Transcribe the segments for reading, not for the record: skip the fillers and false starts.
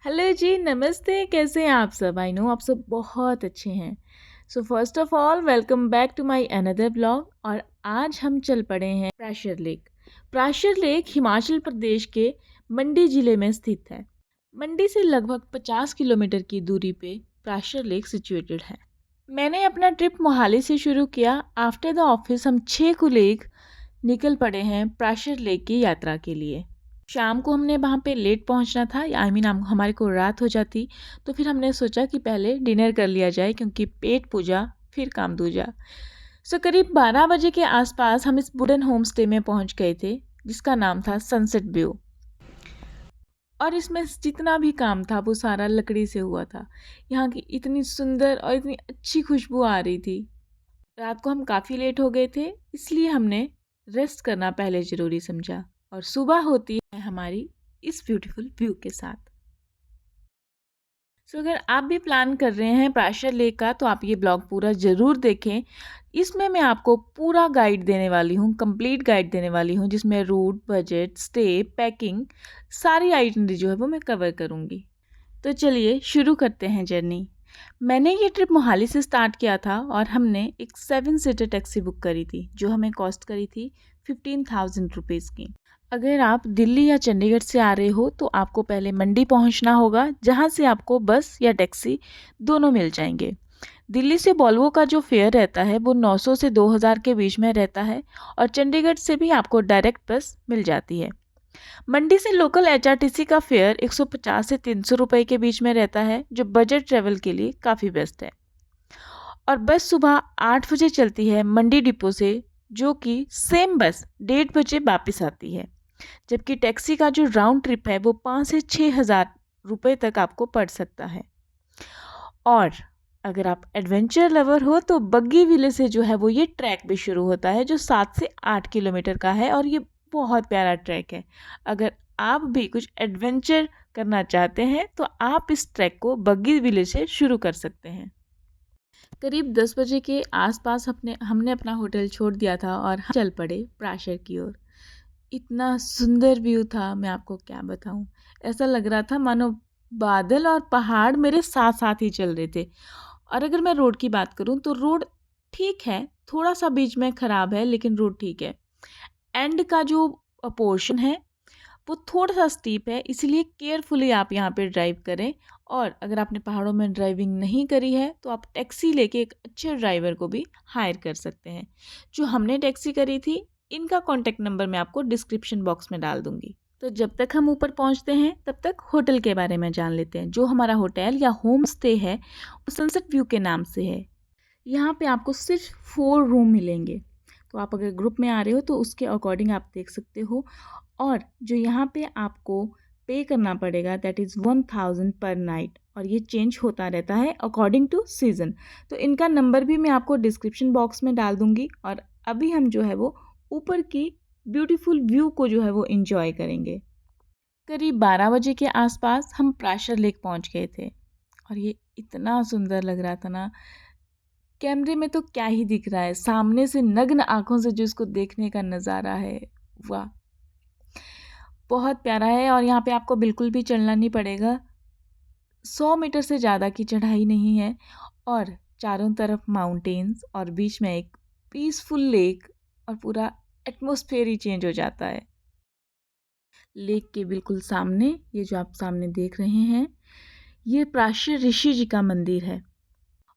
Hello जी, नमस्ते। कैसे हैं आप सब? आई नो आप सब बहुत अच्छे हैं। So first of all welcome back to my another blog. और आज हम चल पड़े हैं प्राशर लेक। प्राशर लेक हिमाचल प्रदेश के मंडी ज़िले में स्थित है। मंडी से लगभग 50 किलोमीटर की दूरी पे प्राशर लेक सिचुएटेड है। मैंने अपना ट्रिप मोहाली से शुरू किया। आफ्टर द ऑफिस हम 6 कुलीग निकल पड़े हैं प्राशर लेक की यात्रा के लिए। शाम को हमने वहाँ पे लेट पहुँचना था, आई मीन हमारे को रात हो जाती। तो फिर हमने सोचा कि पहले डिनर कर लिया जाए, क्योंकि पेट पूजा फिर काम दूजा। सो करीब 12 बजे के आसपास हम इस वुडन होम स्टे में पहुँच गए थे, जिसका नाम था सनसेट व्यू। और इसमें जितना भी काम था वो सारा लकड़ी से हुआ था। यहाँ की इतनी सुंदर और इतनी अच्छी खुशबू आ रही थी। रात को हम काफ़ी लेट हो गए थे, इसलिए हमने रेस्ट करना पहले ज़रूरी समझा। और सुबह होती है हमारी इस ब्यूटीफुल व्यू के साथ। सो अगर आप भी प्लान कर रहे हैं प्राशर लेक का, तो आप ये ब्लॉग पूरा ज़रूर देखें। इसमें मैं आपको पूरा गाइड देने वाली हूँ, कंप्लीट गाइड देने वाली हूँ, जिसमें रूट, बजट, स्टे, पैकिंग, सारी आइटनरी जो है वो मैं कवर करूँगी। तो चलिए शुरू करते हैं जर्नी। मैंने ये ट्रिप मोहाली से स्टार्ट किया था और हमने एक 7 सीटर टैक्सी बुक करी थी, जो हमें कॉस्ट करी थी 15,000 रुपीज़ की। अगर आप दिल्ली या चंडीगढ़ से आ रहे हो तो आपको पहले मंडी पहुंचना होगा, जहां से आपको बस या टैक्सी दोनों मिल जाएंगे। दिल्ली से वॉल्वो का जो फेयर रहता है वो 900 से 2000 के बीच में रहता है, और चंडीगढ़ से भी आपको डायरेक्ट बस मिल जाती है। मंडी से लोकल एचआरटीसी का फेयर 150 से 300 रुपए के बीच में रहता है, जो बजट ट्रेवल के लिए काफ़ी बेस्ट है। और बस सुबह 8 बजे चलती है मंडी डिपो से, जो कि सेम बस 1:30 बजे वापस आती है। जबकि टैक्सी का जो राउंड ट्रिप है वो 5 से 6 हज़ार रुपये तक आपको पड़ सकता है। और अगर आप एडवेंचर लवर हो तो बग्गी विलेज से जो है वो ये ट्रैक भी शुरू होता है, जो 7 से 8 किलोमीटर का है, और ये बहुत प्यारा ट्रैक है। अगर आप भी कुछ एडवेंचर करना चाहते हैं तो आप इस ट्रैक को बग्गी विलेज से शुरू कर सकते हैं। करीब 10 बजे के आसपास हमने अपना होटल छोड़ दिया था और हम चल पड़े प्राशर की ओर। इतना सुंदर व्यू था, मैं आपको क्या बताऊं। ऐसा लग रहा था मानो बादल और पहाड़ मेरे साथ साथ ही चल रहे थे। और अगर मैं रोड की बात करूं तो रोड ठीक है, थोड़ा सा बीच में ख़राब है, लेकिन रोड ठीक है। एंड का जो पोर्शन है वो थोड़ा सा स्टीप है, इसलिए केयरफुली आप यहाँ पे ड्राइव करें। और अगर आपने पहाड़ों में ड्राइविंग नहीं करी है तो आप टैक्सी लेके एक अच्छे ड्राइवर को भी हायर कर सकते हैं। जो हमने टैक्सी करी थी, इनका कॉन्टैक्ट नंबर मैं आपको डिस्क्रिप्शन बॉक्स में डाल दूँगी। तो जब तक हम ऊपर पहुँचते हैं तब तक होटल के बारे में जान लेते हैं। जो हमारा होटल या होम स्टे है वो सनसेट व्यू के नाम से है। यहाँ पे आपको सिर्फ 4 रूम मिलेंगे। तो आप अगर ग्रुप में आ रहे हो तो उसके अकॉर्डिंग आप देख सकते हो। और जो यहाँ पे आपको पे करना पड़ेगा दैट इज़ 1000 पर नाइट, और ये चेंज होता रहता है अकॉर्डिंग टू सीज़न। तो इनका नंबर भी मैं आपको डिस्क्रिप्शन बॉक्स में डाल दूँगी। और अभी हम जो है वो ऊपर की ब्यूटीफुल व्यू को जो है वो इंजॉय करेंगे। करीब 12 बजे के आसपास हम प्राशर लेक पहुँच गए थे, और ये इतना सुंदर लग रहा था ना। कैमरे में तो क्या ही दिख रहा है, सामने से नग्न आँखों से जो इसको देखने का नज़ारा है, वाह! बहुत प्यारा है। और यहाँ पे आपको बिल्कुल भी चलना नहीं पड़ेगा। 100 मीटर से ज़्यादा की चढ़ाई नहीं है, और चारों तरफ माउंटेन्स और बीच में एक पीसफुल लेक, और पूरा एटमॉस्फेयर ही चेंज हो जाता है। लेक के बिल्कुल सामने ये जो आप सामने देख रहे हैं, ये प्राचीन ऋषि जी का मंदिर है।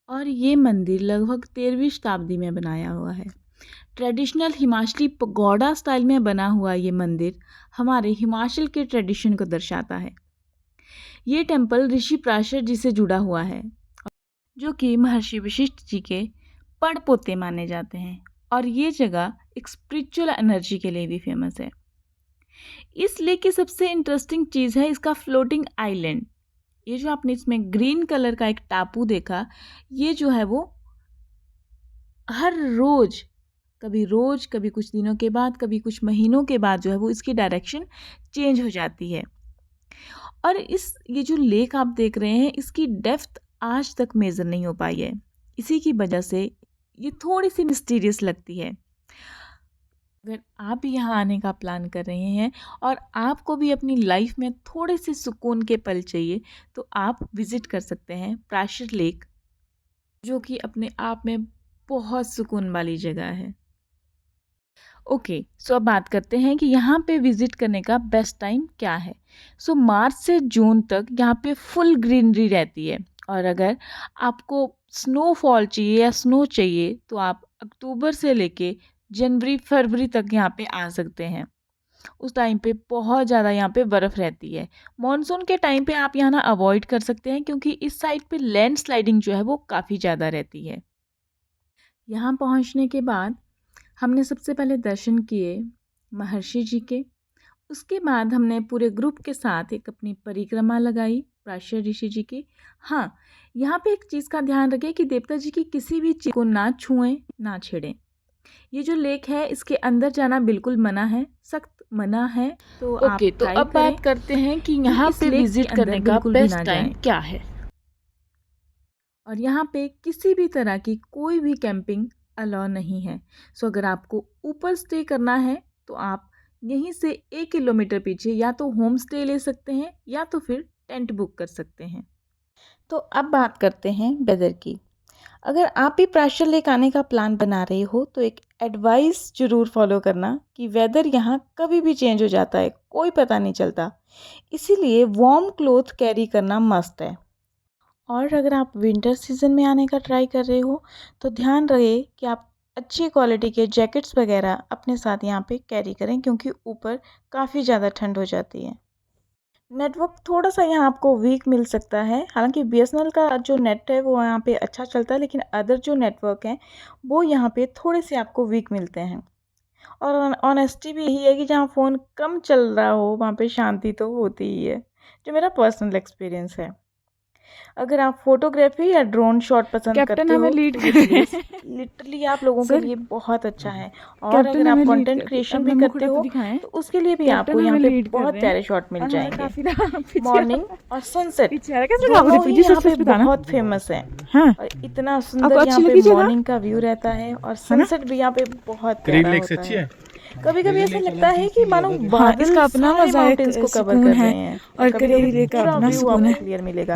और ये मंदिर लगभग 13वीं शताब्दी में बनाया हुआ है। ट्रेडिशनल हिमाचली पगोडा स्टाइल में बना हुआ ये मंदिर हमारे हिमाचल के ट्रेडिशन को दर्शाता है। ये टेम्पल ऋषि प्राशर जी से जुड़ा हुआ है, जो कि महर्षि वशिष्ठ जी के पड़पोते माने जाते हैं। और ये जगह एक स्पिरिचुअल एनर्जी के लिए भी फेमस है। इस लेक की सबसे इंटरेस्टिंग चीज़ है इसका फ्लोटिंग आइलैंड। ये जो आपने इसमें ग्रीन कलर का एक टापू देखा, ये जो है वो हर रोज कभी कुछ दिनों के बाद, कभी कुछ महीनों के बाद जो है वो इसकी डायरेक्शन चेंज हो जाती है। और ये जो लेक आप देख रहे हैं, इसकी डेप्थ आज तक मेज़र नहीं हो पाई है। इसी की वजह से ये थोड़ी सी मिस्टीरियस लगती है। अगर आप भी यहाँ आने का प्लान कर रहे हैं और आपको भी अपनी लाइफ में थोड़े से सुकून के पल चाहिए, तो आप विज़िट कर सकते हैं प्राशर लेक, जो कि अपने आप में बहुत सुकून वाली जगह है। ओके, सो अब बात करते हैं कि यहाँ पे विज़िट करने का बेस्ट टाइम क्या है। सो मार्च से जून तक यहाँ पे फुल ग्रीनरी रहती है, और अगर आपको स्नोफॉल चाहिए या स्नो चाहिए तो आप अक्टूबर से लेके जनवरी फरवरी तक यहाँ पे आ सकते हैं। उस टाइम पे बहुत ज़्यादा यहाँ पे बर्फ़ रहती है। मॉनसून के टाइम पे आप यहाँ ना अवॉइड कर सकते हैं, क्योंकि इस साइड पे लैंडस्लाइडिंग जो है वो काफ़ी ज़्यादा रहती है। यहाँ पहुँचने के बाद हमने सबसे पहले दर्शन किए महर्षि जी के। उसके बाद हमने पूरे ग्रुप के साथ एक अपनी परिक्रमा लगाई प्राशर ऋषि जी की। हाँ, यहाँ पे एक चीज़ का ध्यान रखें कि देवता जी की किसी भी चीज़ को ना छुएं, ना छेड़ें। ये जो लेक है इसके अंदर जाना बिल्कुल मना है, सख्त मना है। तो आप ओके, तो ट्राई अब बात करते हैं कि यहाँ इस पे लेक विजिट के अंदर करने का बिल्कुल भी बेस्ट ना टाइम जाएं। क्या है? और यहाँ पे किसी भी तरह की कोई भी कैंपिंग अलाउ नहीं है। सो अगर आपको ऊपर स्टे करना है तो आप यहीं से 1 किलोमीटर पीछे या तो होम स्टे ले सकते हैं या तो फिर टेंट बुक कर सकते हैं। तो अब बात करते हैं वेदर की। अगर आप भी प्राशर लेक आने का प्लान बना रहे हो तो एक एडवाइस ज़रूर फॉलो करना कि वेदर यहाँ कभी भी चेंज हो जाता है, कोई पता नहीं चलता। इसीलिए वार्म क्लोथ कैरी करना मस्ट है। और अगर आप विंटर सीज़न में आने का ट्राई कर रहे हो तो ध्यान रहे कि आप अच्छी क्वालिटी के जैकेट्स वगैरह अपने साथ यहाँ पे कैरी करें, क्योंकि ऊपर काफ़ी ज़्यादा ठंड हो जाती है। नेटवर्क थोड़ा सा यहाँ आपको वीक मिल सकता है, हालांकि बीएसएनएल का जो नेट है वो यहाँ पे अच्छा चलता है, लेकिन अदर जो नेटवर्क हैं वो यहाँ पे थोड़े से आपको वीक मिलते हैं। और ऑनेस्टी भी यही है कि जहाँ फ़ोन कम चल रहा हो वहाँ पे शांति तो होती ही है, जो मेरा पर्सनल एक्सपीरियंस है। अगर आप फोटोग्राफी या ड्रोन शॉट पसंद कैप्टन करते हमें हो लीड तो ये कर प्लेस लिटरली आप लोगों के सर, लिए बहुत अच्छा है। और कैप्टन अगर आप हमें लीड कंटेंट कर, क्रिएशन अब भी हम करते मुखड़ा तो हो दिखाएं। तो उसके लिए भी आपको कैप्टन यहाँ हमें पे लीड कर बहुत रहे प्यारे हैं शॉट मिल और हमारा जाएंगे। काफिला पीछे मॉर्निंग और सनसेट पीछे आ रहा है। कैसे दोनों भागोगे? ही जी यहाँ सच पे सच बताना। बहुत फेमस है। हाँ, और इतना आपको सुंदर यहाँ अच्छी पे लगी जगह मॉर्निंग का व्यू रहता है और है ना? सनसेट भी यहाँ पे बहुत ग्रीन प्यारा लेक्स होता अच्छी है। है। कभी कभी ऐसा लगता है कि मानो हाँ, बादल इसका अपना सारे मजा एक माउंटेन्स को कवर सुकून कर है, रहे हैं और कभी करेरी कभी लेक का पूरा अपना व्यू सुकून आपको है। क्लियर मिलेगा।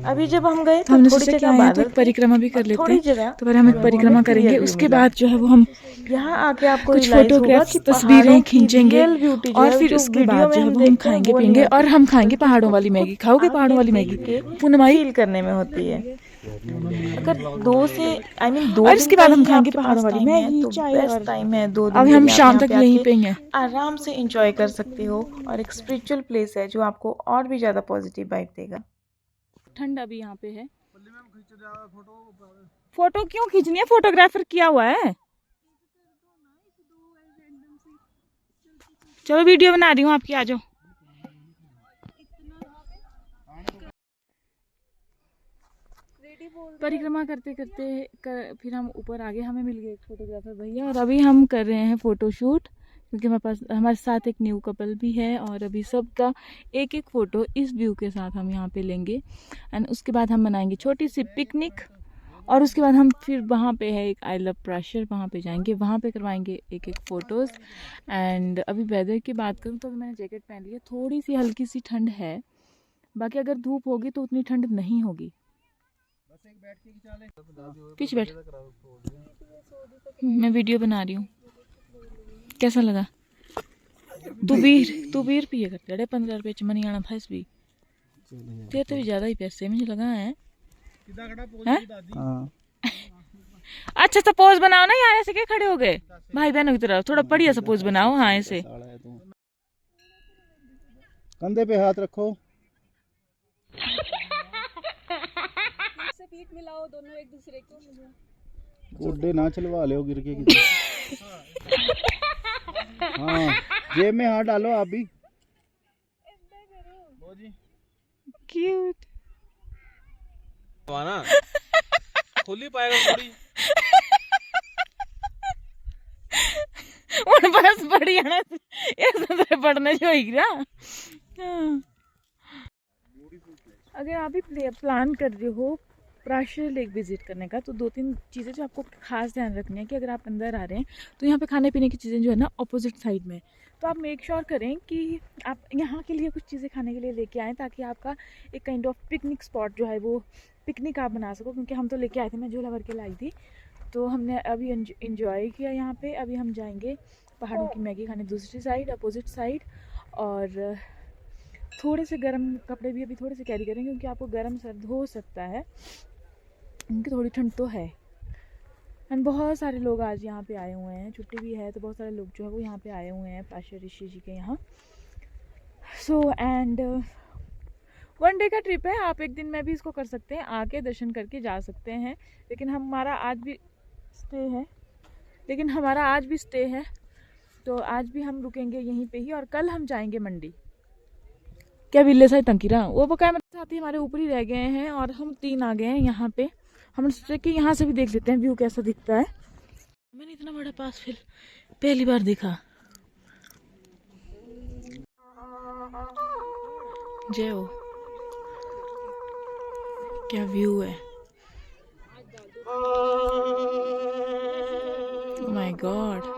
अभी जब हम गए तो तो हमने थोड़ी सोचा कि जगह आए हैं तो बादल एक थे परिक्रमा भी कर और लेते थोड़ी हैं। जगह तो पहले हम एक जो है वो परिक्रमा हमें करेंगे, क्लियर व्यू उसके मिला। बाद जो है वो हम यहाँ आके आपको कुछ रियलाइज होगा फोटोग्राफ्स, कि तस्वीरें पहाड़ों की खींचेंगे, रियल ब्यूटी जो और है फिर जो उसके वीडियो बाद में जो है हम वो हम देखते हैं खाएंगे वो नहीं पियेंगे, और होती, हम खाएंगे बल्कि पहाड़ों उसको वाली खुद मैगी। खाओगे आके पहाड़ों वाली देख मैगी के पूनमाई? फील करने में होती है। अगर 2 और दिन इसके का बाद हम ही खाएंगे आपके पहाड़ों पास वाली टाइम है मैगी, तो चाय, बेस्ट और टाइम है। 2 दिन अब के हम लिए आप शाम यहाँ तक पे यहीं आके पेंगे। आराम से इंजॉय कर सकते हो और एक स्पिरिचुअल प्लेस है जो आपको और भी ज़्यादा पॉजिटिव वाइब देगा। ठंड अभी यहाँ पे है। फोटो क्यों खींचनी है? फोटोग्राफर किया हुआ है। चलो वीडियो बना रही हूँ आपकी, आ जाओ। परिक्रमा करते करते फिर हम ऊपर आ गए। हमें मिल गए एक फोटोग्राफर भैया, और अभी हम कर रहे हैं फोटो शूट, क्योंकि हमारे साथ एक न्यू कपल भी है, और अभी सबका एक एक फ़ोटो इस व्यू के साथ हम यहाँ पे लेंगे। एंड उसके बाद हम बनाएंगे छोटी सी पिकनिक, और उसके बाद हम फिर वहाँ पे है एक आई लव प्राशर, वहाँ पे जाएंगे, वहाँ पे करवाएंगे एक एक फ़ोटोज़। एंड अभी वेदर की बात करूँ तो मैंने जैकेट पहन ली है, थोड़ी सी हल्की सी ठंड है, बाकी अगर धूप होगी तो उतनी ठंड नहीं होगी। पीछे बैठ, मैं वीडियो बना रही हूँ। कैसा लगा? तू बीर पिए कर लड़े 15 रुपए च मनी आना था इस भी तेरे तो भी ज्यादा ही पैसे मुझे लगा है। अच्छा सा पोज बनाओ ना यार, ऐसे क्या खड़े हो गए भाई बहनों की तरह? थोड़ा बढ़िया सा पोज बनाओ। हाँ ऐसे कंधे पे हाथ रखो, पीठ मिलाओ दोनों एक दूसरे को, गोड्डे ना चलवा ले गिर के किसी। हाँ, जेब में हाथ डालो आप भी। क्यूट ना खुली पाएगा थोड़ी और बस बढ़िया ना ऐसे पढ़ने जो ना। अगर आप भी प्लान कर रहे हो प्राशर लेक विज़िट करने का, तो 2-3 चीज़ें जो आपको खास ध्यान रखनी है कि अगर आप अंदर आ रहे हैं तो यहाँ पे खाने पीने की चीज़ें जो है ना अपोजिट साइड में, तो आप मेक श्योर करें कि आप यहाँ के लिए कुछ चीज़ें खाने के लिए लेके आएँ, ताकि आपका एक काइंड ऑफ पिकनिक स्पॉट जो है वो पिकनिक आप बना सको। क्योंकि हम तो लेके आए थे, मैं झोला भर के लाई थी, तो हमने अभी इंजॉय किया यहाँ पे। अभी हम जाएंगे पहाड़ों की मैगी खाने दूसरी साइड, अपोजिट साइड। और थोड़े से गर्म कपड़े भी अभी थोड़े से कैरी करेंगे, क्योंकि आपको गर्म सर्द हो सकता है, क्योंकि थोड़ी ठंड तो है। एंड बहुत सारे लोग आज यहाँ पे आए हुए हैं, छुट्टी भी है तो बहुत सारे लोग जो है वो यहाँ पे आए हुए हैं प्राशर ऋषि जी के यहाँ। सो एंड 1 डे का ट्रिप है, आप एक दिन में भी इसको कर सकते हैं, आके दर्शन करके जा सकते हैं। लेकिन हमारा आज भी स्टे है, तो आज भी हम रुकेंगे यहीं पे ही, और कल हम जाएंगे मंडी। क्या बिल्ले साइड टंकीरा वो क्या मेरे साथी हमारे ऊपर ही रह गए हैं, और हम 3 आ गए हैं यहाँ पे। हमने सोचा कि यहाँ से भी देख लेते हैं व्यू कैसा दिखता है। मैंने इतना बड़ा पास फिर पहली बार देखा। जय हो, क्या व्यू है, माय गॉड।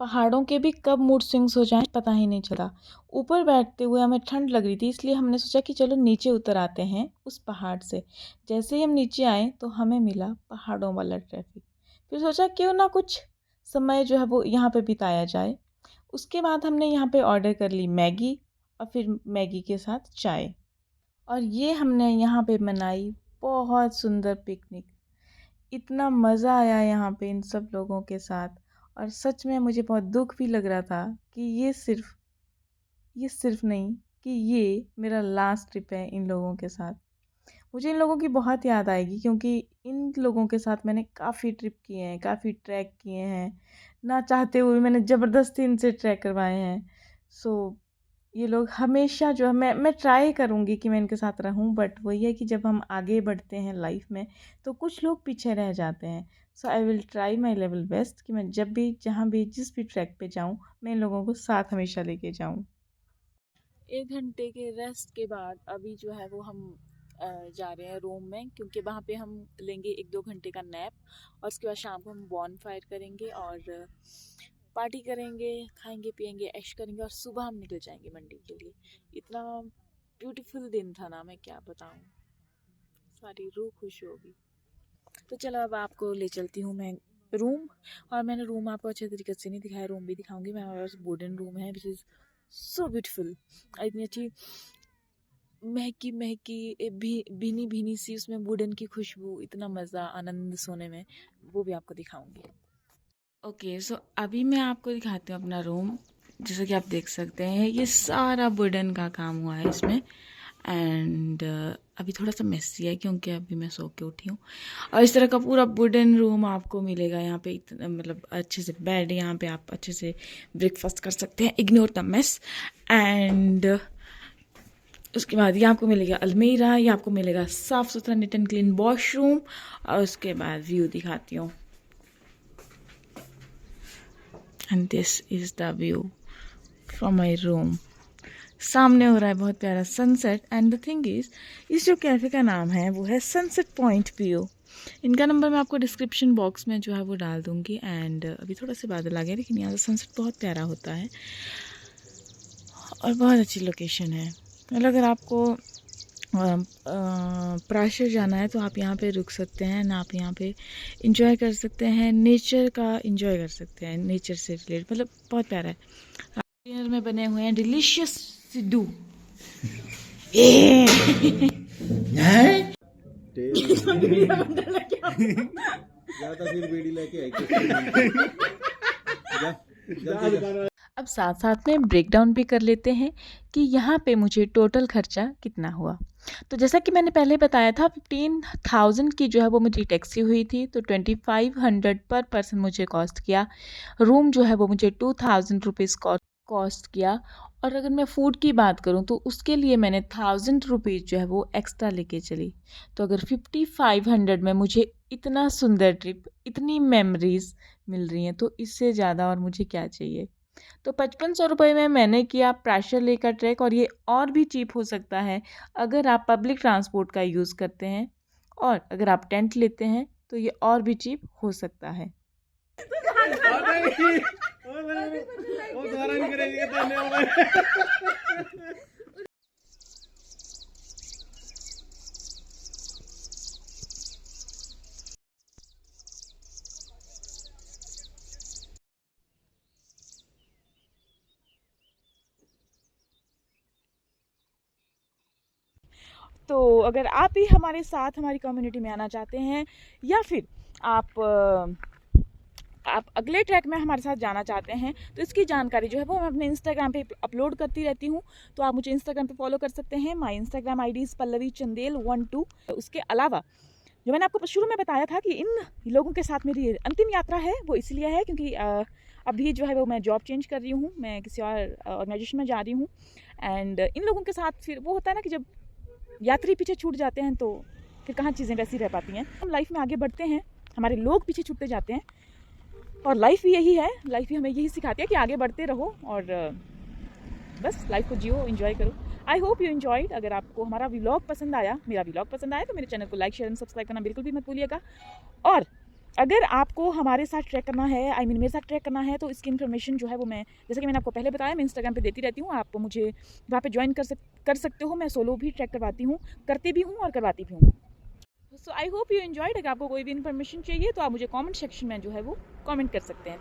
पहाड़ों के भी कब मूड स्विंग्स हो जाएं पता ही नहीं चला। ऊपर बैठते हुए हमें ठंड लग रही थी, इसलिए हमने सोचा कि चलो नीचे उतर आते हैं उस पहाड़ से। जैसे ही हम नीचे आए तो हमें मिला पहाड़ों वाला ट्रैफिक। फिर सोचा क्यों ना कुछ समय जो है वो यहाँ पे बिताया जाए। उसके बाद हमने यहाँ पे ऑर्डर कर ली मैगी, और फिर मैगी के साथ चाय, और ये हमने यहाँ पे मनाई बहुत सुंदर पिकनिक। इतना मज़ा आया यहाँ पे इन सब लोगों के साथ, और सच में मुझे बहुत दुख भी लग रहा था कि ये सिर्फ नहीं कि ये मेरा लास्ट ट्रिप है इन लोगों के साथ। मुझे इन लोगों की बहुत याद आएगी, क्योंकि इन लोगों के साथ मैंने काफ़ी ट्रिप किए हैं, काफ़ी ट्रैक किए हैं, ना चाहते हुए मैंने ज़बरदस्ती इनसे ट्रैक करवाए हैं। सो ये लोग हमेशा जो है, मैं ट्राई करूँगी कि मैं इनके साथ रहूँ, बट वही है कि जब हम आगे बढ़ते हैं लाइफ में तो कुछ लोग पीछे रह जाते हैं। So I will try my level best कि मैं जब भी जहाँ भी जिस भी ट्रैक पे जाऊँ मैं इन लोगों को साथ हमेशा लेके जाऊँ। 1 घंटे के रेस्ट के बाद अभी जो है वो हम जा रहे हैं रूम में, क्योंकि वहाँ पे हम लेंगे 1-2 घंटे का नैप, और उसके बाद शाम को हम बॉनफायर करेंगे और पार्टी करेंगे, खाएंगे पिएंगे, ऐश करेंगे, और सुबह हम निकल जाएंगे मंडी के लिए। इतना ब्यूटीफुल दिन था ना, मैं क्या बताऊँ, सारी रूह खुश होगी। तो चलो अब आपको ले चलती हूँ मैं रूम, और मैंने रूम आपको अच्छे तरीके से नहीं दिखाया, रूम भी दिखाऊंगी मैं। हमारे पास वुडन रूम है विच इज़ सो ब्यूटीफुल, इतनी अच्छी महकी महकी भीनी भीनी सी उसमें वुडन की खुशबू, इतना मज़ा आनंद सोने में, वो भी आपको दिखाऊंगी। ओके सो अभी मैं आपको दिखाती हूँ अपना रूम। जैसा कि आप देख सकते हैं ये सारा वुडन का काम हुआ है इसमें, एंड अभी थोड़ा सा मेसी है क्योंकि अभी मैं सो के उठी हूँ। और इस तरह का पूरा वुडन रूम आपको मिलेगा यहाँ पे, इतना मतलब अच्छे से बेड, यहाँ पे आप अच्छे से ब्रेकफास्ट कर सकते हैं, इग्नोर द मेस। एंड उसके बाद ये आपको मिलेगा अलमीरा, ये आपको मिलेगा साफ़ सुथरा नीट एंड क्लीन वॉशरूम, और उसके बाद व्यू दिखाती हूँ। And this is the view from my room. सामने हो रहा है बहुत प्यारा sunset. And the thing is, इस जो कैफ़े का नाम है वो है सनसेट पॉइंट व्यू। इनका नंबर मैं आपको डिस्क्रिप्शन बॉक्स में जो है वो डाल दूँगी। एंड अभी थोड़ा सा बादल आ गया, लेकिन यहाँ से सनसेट बहुत प्यारा होता है और बहुत अच्छी लोकेशन है। मतलब अगर आपको प्राशर जाना है तो आप यहाँ पे रुक सकते हैं ना, आप यहाँ पे इंजॉय कर सकते हैं, नेचर का इंजॉय कर सकते हैं, नेचर से रिलेटेड, मतलब बहुत प्यारा है। डिनर में बने हुए हैं डिलीशियस सिड्डू। अब साथ साथ में ब्रेक डाउन भी कर लेते हैं कि यहाँ पे मुझे टोटल खर्चा कितना हुआ। तो जैसा कि मैंने पहले बताया था 15,000 की जो है वो मुझे टैक्सी हुई थी, तो 2500 पर पर्सन मुझे कॉस्ट किया। रूम जो है वो मुझे 2,000 रुपीज़ कॉस्ट किया। और अगर मैं फ़ूड की बात करूँ तो उसके लिए मैंने 1000 रुपीज़ जो है वो एक्स्ट्रा लेके चली। तो अगर 5500 में मुझे इतना सुंदर ट्रिप, इतनी मेमोरीज़ मिल रही हैं तो इससे ज़्यादा और मुझे क्या चाहिए। तो 5500 रुपये में मैंने किया प्राशर लेक का ट्रैक, और ये और भी चीप हो सकता है अगर आप पब्लिक ट्रांसपोर्ट का यूज़ करते हैं, और अगर आप टेंट लेते हैं तो ये और भी चीप हो सकता है। वो दोबारा नहीं करेंगे धन्यवाद। तो अगर आप भी हमारे साथ हमारी कम्युनिटी में आना चाहते हैं, या फिर आप अगले ट्रैक में हमारे साथ जाना चाहते हैं, तो इसकी जानकारी जो है वो मैं अपने इंस्टाग्राम पे अपलोड करती रहती हूँ। तो आप मुझे इंस्टाग्राम पे फॉलो कर सकते हैं। My Instagram ID is Pallavi Chandel 12। उसके अलावा जो मैंने आपको शुरू में बताया था कि इन लोगों के साथ मेरी अंतिम यात्रा है, वो इसलिए है क्योंकि अभी जो है वो मैं जॉब चेंज कर रही हूँ, मैं किसी और ऑर्गेनाइजेशन में जा रही हूँ। एंड इन लोगों के साथ फिर वो होता है ना कि जब यात्री पीछे छूट जाते हैं तो फिर कहाँ चीज़ें वैसी रह पाती हैं। हम लाइफ में आगे बढ़ते हैं, हमारे लोग पीछे छूटते जाते हैं, और लाइफ भी यही है। लाइफ भी हमें यही सिखाती है कि आगे बढ़ते रहो और बस लाइफ को जियो, एंजॉय करो। I hope you enjoyed. अगर आपको हमारा व्लॉग पसंद आया, मेरा व्लॉग पसंद आया, तो मेरे चैनल को लाइक, शेयर एंड सब्सक्राइब करना बिल्कुल भी मत भूलिएगा। और अगर आपको हमारे साथ ट्रैक करना है, मेरे साथ ट्रैक करना है, तो इसकी इन्फॉर्मेशन जो है वो मैं, जैसे कि मैंने आपको पहले बताया, मैं इंस्टाग्राम पे देती रहती हूँ। आप मुझे वहाँ पे ज्वाइन कर सकते हो। मैं सोलो भी ट्रैक करवाती हूँ, करती भी हूँ और करवाती भी हूँ। सो आई होप यू एंजॉयड। अगर आपको कोई भी इन्फॉर्मेशन चाहिए तो आप मुझे कमेंट सेक्शन में जो है वो कमेंट कर सकते हैं।